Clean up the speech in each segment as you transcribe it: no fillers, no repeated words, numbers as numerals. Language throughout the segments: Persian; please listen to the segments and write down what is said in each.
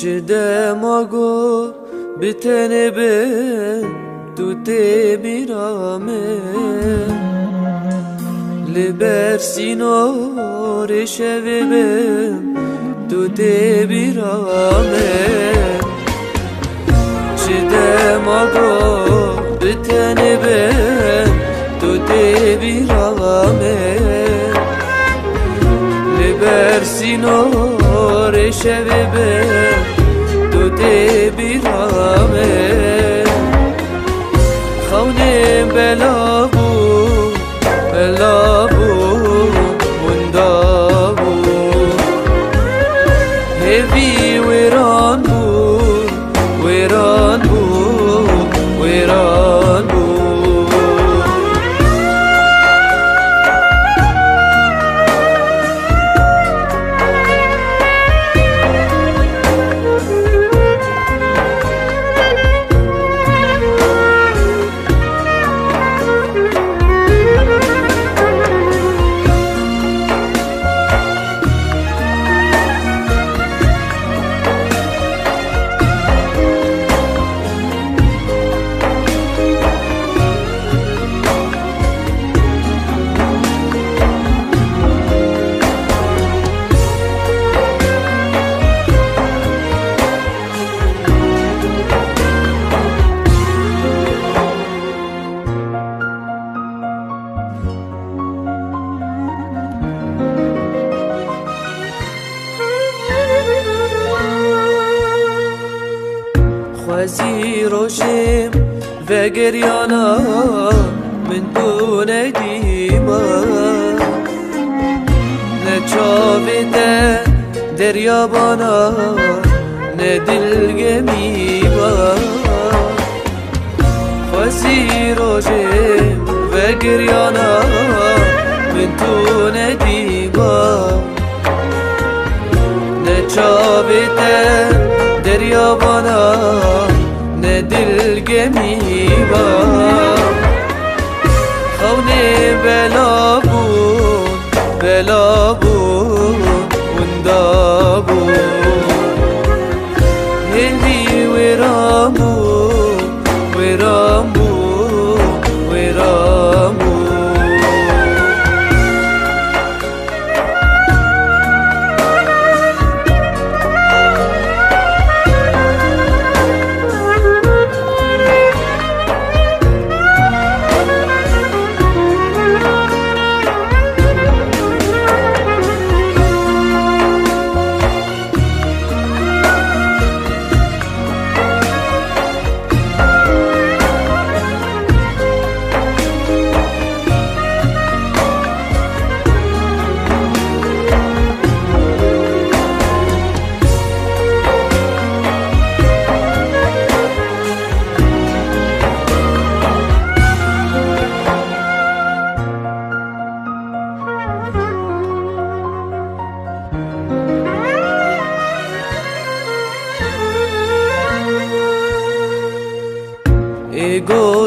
دماغو بتنه بن تو ته بیرامه لبر سینور شوه بن تو ته بیرامه دماغو بتنه بن تو ته بیرامه لبر سینور شوه بن تو ته بیرامه خونه بلا بود بلا بود مندا بود هوی ویران بود ویران بود ویران بود خوزی روشم و گریانا من تو ندیما نه چاویده دریابانا نه دلگمیما خوزی روشم و گریانا من تو ندیما نه چاویده دریابانا نه دلگمیما خونه بلا بود بلا بود مندا بود هلی ویران بود ویران بود ویران بود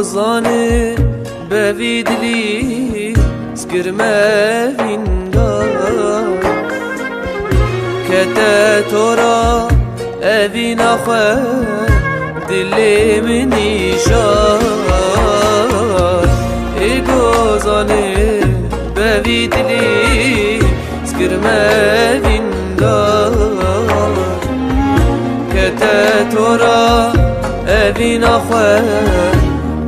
گوزانه بویدلی سکرمه ویندا کته تورا اوین آخه دلی منی شاد گوزانه بویدلی سکرمه ویندا کته تورا اوین آخه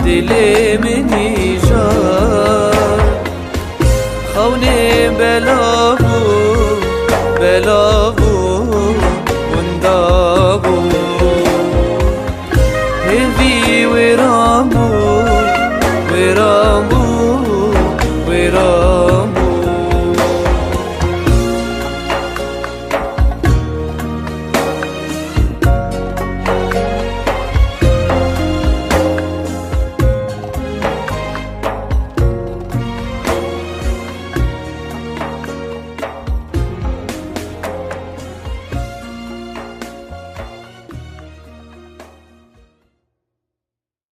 دلی منی جان خونه بلا بود بلا